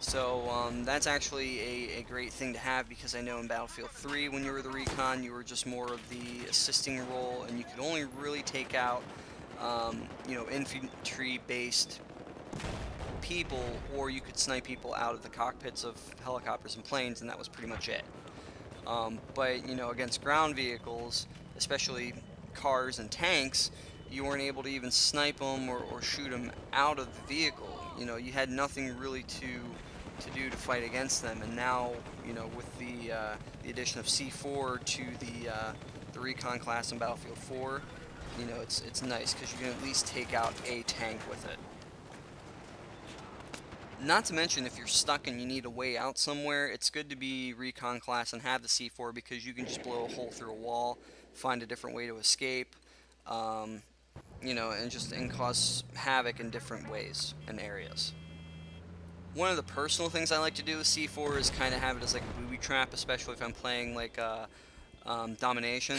So that's actually a great thing to have, because I know in Battlefield 3 when you were the recon you were just more of the assisting role, and you could only really take out infantry based people, or you could snipe people out of the cockpits of helicopters and planes, and that was pretty much it. But against ground vehicles, especially cars and tanks, you weren't able to even snipe them or shoot them out of the vehicle. You had nothing really to do to fight against them. And now, with the addition of C4 to the Recon class in Battlefield 4, it's nice because you can at least take out a tank with it. Not to mention, if you're stuck and you need a way out somewhere, it's good to be Recon Class and have the C4, because you can just blow a hole through a wall, find a different way to escape, um, and cause havoc in different ways and areas. One of the personal things I like to do with C4 is kind of have it as like a booby trap, especially if I'm playing like domination.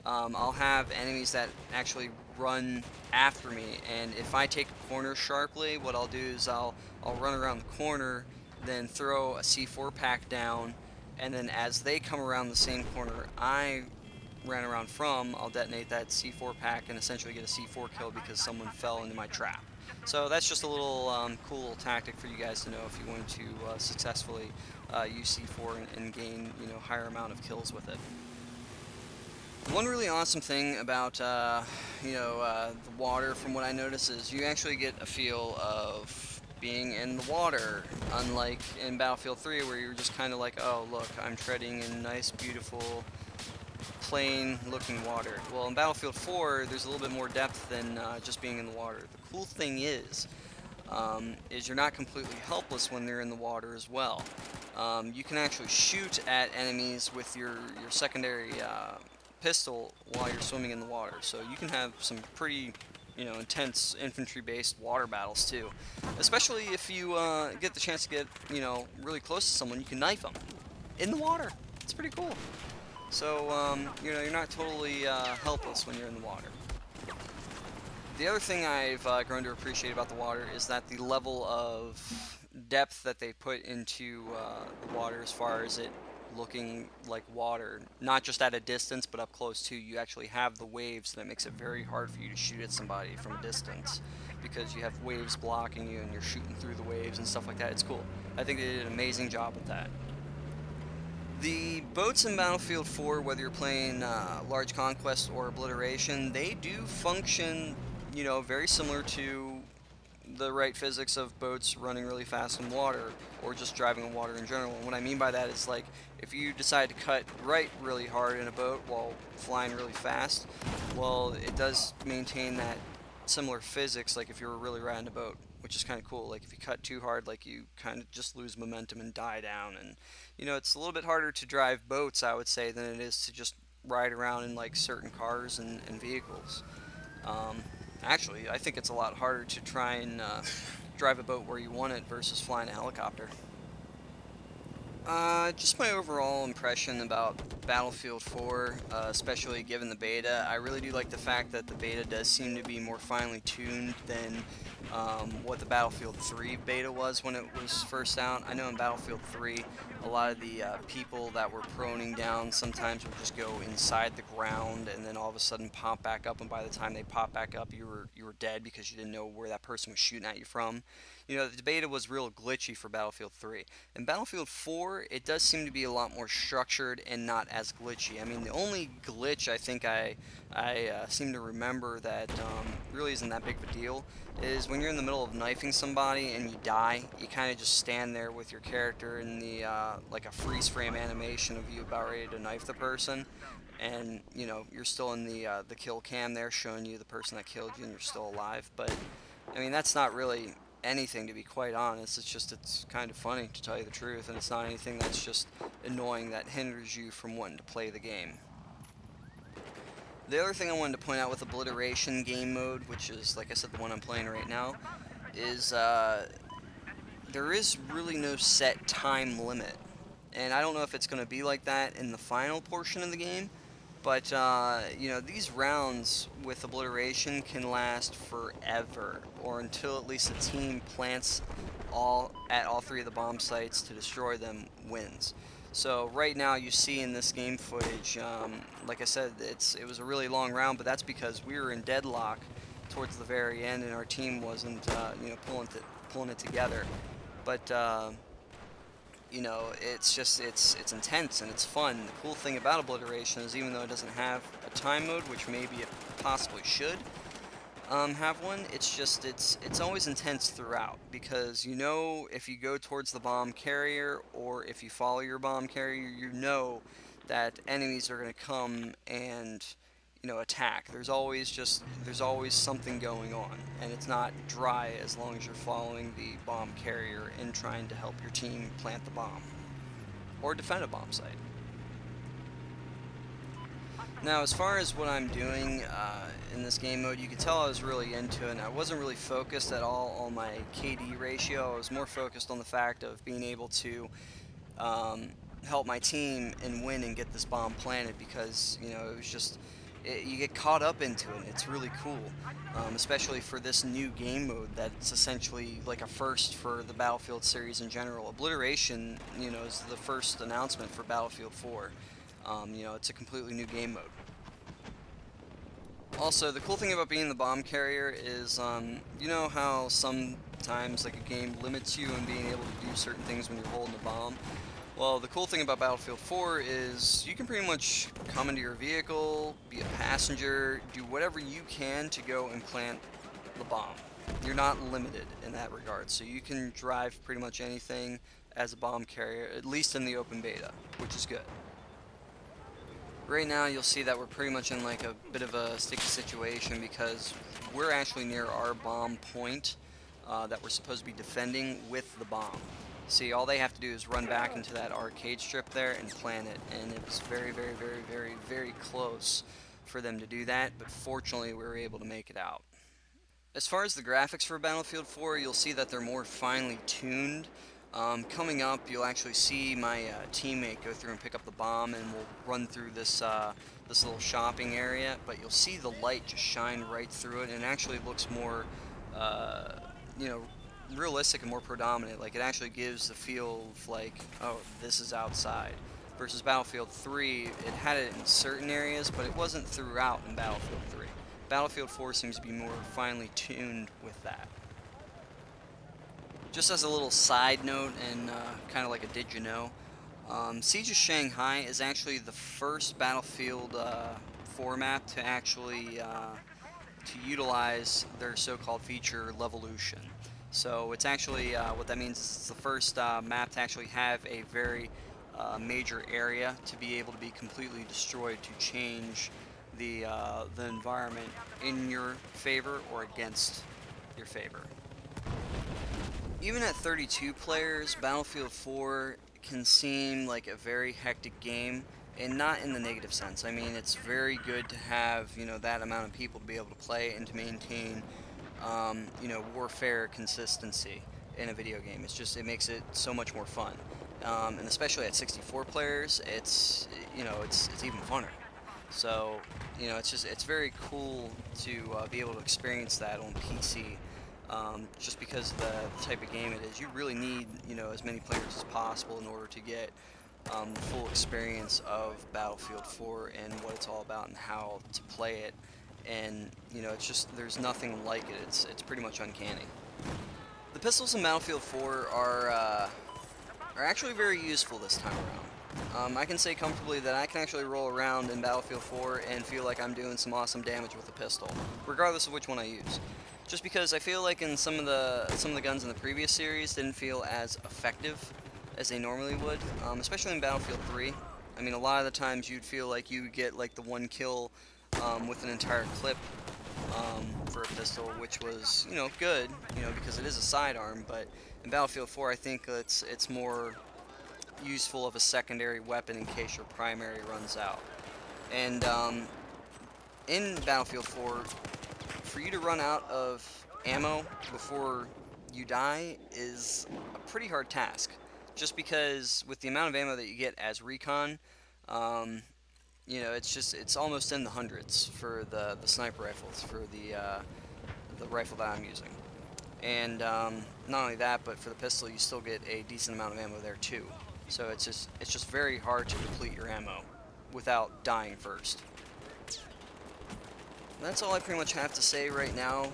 I'll have enemies that actually run after me, and if I take a corner sharply, what I'll do is I'll run around the corner, then throw a C4 pack down, and then as they come around the same corner I ran around from, I'll detonate that C4 pack and essentially get a C4 kill because someone fell into my trap. So that's just a little cool little tactic for you guys to know if you want to successfully use C4 and gain higher amount of kills with it. One really awesome thing about the water, from what I notice, is you actually get a feel of being in the water, unlike in Battlefield 3 where you're just kind of like, oh look, I'm treading in nice, beautiful, plain looking water. Well, in Battlefield 4 there's a little bit more depth than just being in the water. The cool thing is you're not completely helpless when they're in the water as well. You can actually shoot at enemies with your secondary pistol while you're swimming in the water, so you can have some pretty intense infantry-based water battles too. Especially if you get the chance to get really close to someone, you can knife them in the water. It's pretty cool. So you're not totally helpless when you're in the water. The other thing I've grown to appreciate about the water is that the level of depth that they put into the water, as far as it looking like water, not just at a distance but up close too. You actually have the waves, that makes it very hard for you to shoot at somebody from a distance, because you have waves blocking you and you're shooting through the waves and stuff like that. It's cool. I think they did an amazing job with that. The boats in Battlefield 4, whether you're playing Large Conquest or Obliteration, they do function, very similar to the right physics of boats running really fast in water, or just driving in water in general. And what I mean by that is, like, if you decide to cut right really hard in a boat while flying really fast, well, it does maintain that similar physics, like if you were really riding a boat, which is kind of cool. Like if you cut too hard, like you kind of just lose momentum and die down. And it's a little bit harder to drive boats, I would say, than it is to just ride around in like certain cars and vehicles. Um, Actually, I think it's a lot harder to try and drive a boat where you want it versus flying a helicopter. Just my overall impression about Battlefield 4, especially given the beta. I really do like the fact that the beta does seem to be more finely tuned than what the Battlefield 3 beta was when it was first out. I know in Battlefield 3, a lot of the people that were proning down sometimes would just go inside the ground and then all of a sudden pop back up, and by the time they pop back up, you were dead because you didn't know where that person was shooting at you from. The beta was real glitchy for Battlefield 3. In Battlefield 4, it does seem to be a lot more structured and not as glitchy. I mean, the only glitch I think I seem to remember that really isn't that big of a deal is when you're in the middle of knifing somebody and you die, you kind of just stand there with your character in the like a freeze frame animation of you about ready to knife the person, and you're still in the kill cam there showing you the person that killed you and you're still alive. But I mean, that's not really anything, to be quite honest. It's kind of funny, to tell you the truth, and it's not anything that's just annoying that hinders you from wanting to play the game. The other thing I wanted to point out with Obliteration game mode, which is, like I said, the one I'm playing right now, is there is really no set time limit. And I don't know if it's going to be like that in the final portion of the game, but these rounds with Obliteration can last forever, or until at least the team plants all three of the bomb sites to destroy them wins. So right now you see in this game footage, like I said, it was a really long round, but that's because we were in deadlock towards the very end, and our team wasn't pulling it together. But it's just it's intense and it's fun. The cool thing about Obliteration is even though it doesn't have a time mode, which maybe it possibly should have one, it's always intense throughout because if you go towards the bomb carrier or if you follow your bomb carrier, that enemies are going to come and attack. There's always something going on, and it's not dry as long as you're following the bomb carrier and trying to help your team plant the bomb or defend a bomb site. Now, as far as what I'm doing in this game mode, you can tell I was really into it, and I wasn't really focused at all on my KD ratio. I was more focused on the fact of being able to help my team and win and get this bomb planted because, it was just, you get caught up into it, and it's really cool, especially for this new game mode that's essentially like a first for the Battlefield series in general. Obliteration, is the first announcement for Battlefield 4. It's a completely new game mode. Also, the cool thing about being the bomb carrier is, you know how sometimes like a game limits you in being able to do certain things when you're holding a bomb? Well, the cool thing about Battlefield 4 is you can pretty much come into your vehicle, be a passenger, do whatever you can to go and plant the bomb. You're not limited in that regard, so you can drive pretty much anything as a bomb carrier, at least in the open beta, which is good. Right now you'll see that we're pretty much in like a bit of a sticky situation because we're actually near our bomb point that we're supposed to be defending with the bomb. See, all they have to do is run back into that arcade strip there and plant it, and it was very, very, very, very, very close for them to do that, but fortunately we were able to make it out. As far as the graphics for Battlefield 4, you'll see that they're more finely tuned. Coming up, you'll actually see my teammate go through and pick up the bomb, and we'll run through this little shopping area, but you'll see the light just shine right through it, and it actually looks more, you know, realistic and more predominant. Like, it actually gives the feel of like, oh, this is outside. Versus Battlefield 3, it had it in certain areas, but it wasn't throughout in Battlefield 3. Battlefield 4 seems to be more finely tuned with that. Just as a little side note and kind of like a did you know, Siege of Shanghai is actually the first Battlefield 4 map to actually to utilize their so-called feature Levolution. So it's actually, what that means is it's the first map to actually have a very major area to be able to be completely destroyed to change the environment in your favor or against your favor. Even at 32 players, Battlefield 4 can seem like a very hectic game, and not in the negative sense. I mean, it's very good to have, that amount of people to be able to play and to maintain, warfare consistency in a video game. It makes it so much more fun. And especially at 64 players, it's even funner. So, it's very cool to be able to experience that on PC. Just because of the type of game it is, you really need, as many players as possible in order to get the full experience of Battlefield 4 and what it's all about and how to play it. And, there's nothing like it. It's pretty much uncanny. The pistols in Battlefield 4 are actually very useful this time around. I can say comfortably that I can actually roll around in Battlefield 4 and feel like I'm doing some awesome damage with a pistol, regardless of which one I use. Just because I feel like in some of the guns in the previous series didn't feel as effective as they normally would, especially in Battlefield 3. I mean, a lot of the times you'd feel like you would get like the one kill with an entire clip for a pistol, which was good, because it is a sidearm. But in Battlefield 4, I think it's more useful of a secondary weapon in case your primary runs out. And in Battlefield 4, for you to run out of ammo before you die is a pretty hard task. Just because with the amount of ammo that you get as Recon, it's almost in the hundreds for the sniper rifles, for the rifle that I'm using. And not only that, but for the pistol, you still get a decent amount of ammo there too. So it's just very hard to deplete your ammo without dying first. That's all I pretty much have to say right now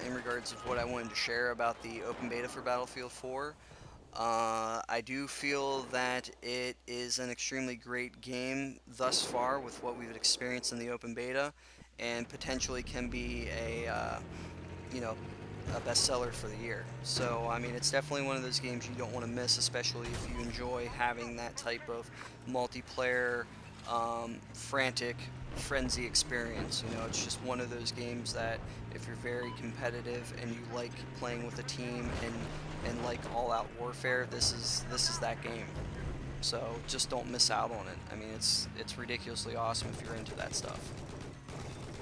in regards of what I wanted to share about the open beta for Battlefield 4. I do feel that it is an extremely great game thus far with what we've experienced in the open beta, and potentially can be you know, a bestseller for the year. So, I mean, it's definitely one of those games you don't want to miss, especially if you enjoy having that type of multiplayer, frantic, frenzy experience. You know, it's just one of those games that if you're very competitive and you like playing with a team and like all-out warfare, this is that game. So just don't miss out on it. I mean, it's ridiculously awesome if you're into that stuff.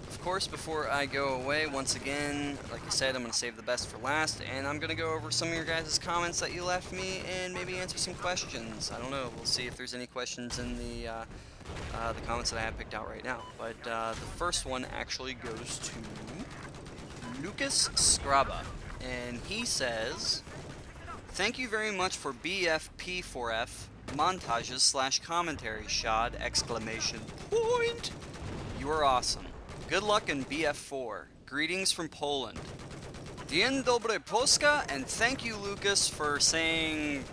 Of course, before I go away, once again, like I said, I'm going to save the best for last, and I'm going to go over some of your guys' comments that you left me and maybe answer some questions. I don't know. We'll see if there's any questions in the comments that I have picked out right now. But the first one actually goes to Lucas Scraba, and he says, "Thank you very much for BFP4F montages / commentary, Shod! Exclamation point! You are awesome. Good luck in BF4. Greetings from Poland." Dzień dobry Polska, and thank you, Lucas, for saying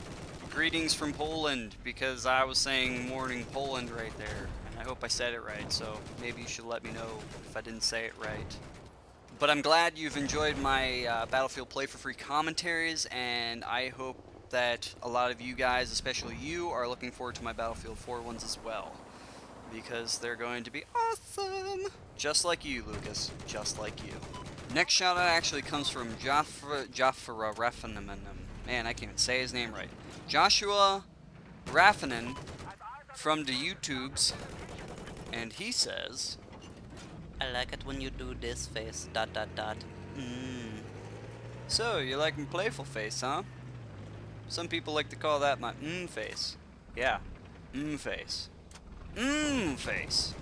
greetings from Poland, because I was saying morning Poland right there, and I hope I said it right, so maybe you should let me know if I didn't say it right. But I'm glad you've enjoyed my Battlefield Play for Free commentaries, and I hope that a lot of you guys, especially you, are looking forward to my Battlefield 4 ones as well, because they're going to be awesome! Just like you, Lucas. Just like you. Next shout out actually comes from Joshua Raffanen. Man, I can't even say his name right. Joshua Raffanen from the YouTubes, and he says, "I like it when you do this face, ... So, you like my playful face, huh? Some people like to call that my face. Yeah, face. Face.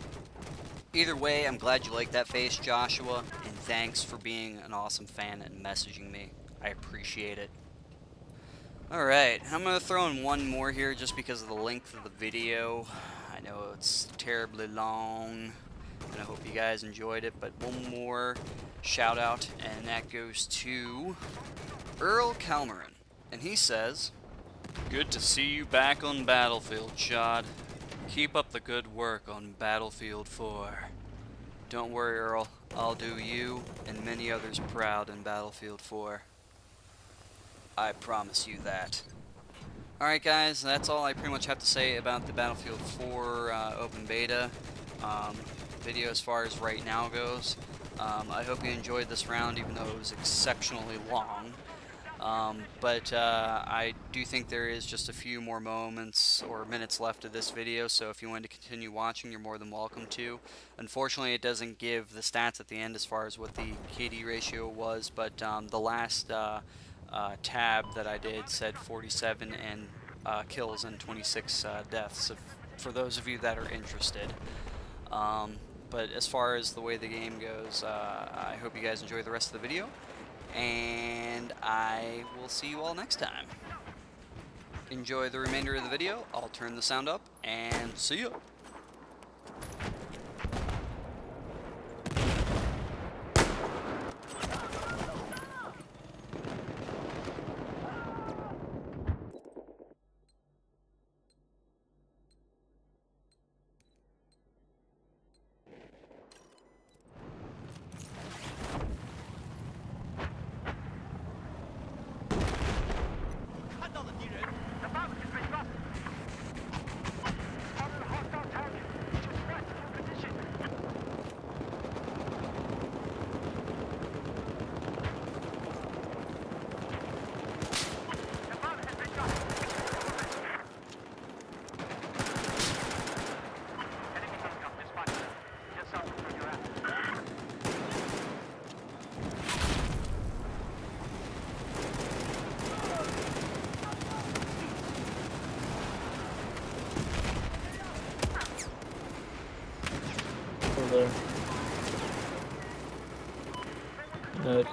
Either way, I'm glad you like that face, Joshua, and thanks for being an awesome fan and messaging me. I appreciate it. Alright, I'm going to throw in one more here just because of the length of the video. I know it's terribly long, and I hope you guys enjoyed it, but one more shout out, and that goes to Earl Calmerin, and he says, "Good to see you back on Battlefield, Shod. Keep up the good work on Battlefield 4. Don't worry, Earl. I'll do you and many others proud in Battlefield 4. I promise you that." Alright guys, that's all I pretty much have to say about the Battlefield 4 open beta video as far as right now goes. I hope you enjoyed this round, even though it was exceptionally long. But I do think there is just a few more moments or minutes left of this video, so if you want to continue watching, you're more than welcome to. Unfortunately, it doesn't give the stats at the end as far as what the KD ratio was, but the last tab that I did said 47 and kills and 26 deaths, for those of you that are interested. But as far as the way the game goes, I hope you guys enjoy the rest of the video, and I will see you all next time. Enjoy the remainder of the video. I'll turn the sound up, and see ya! There. No,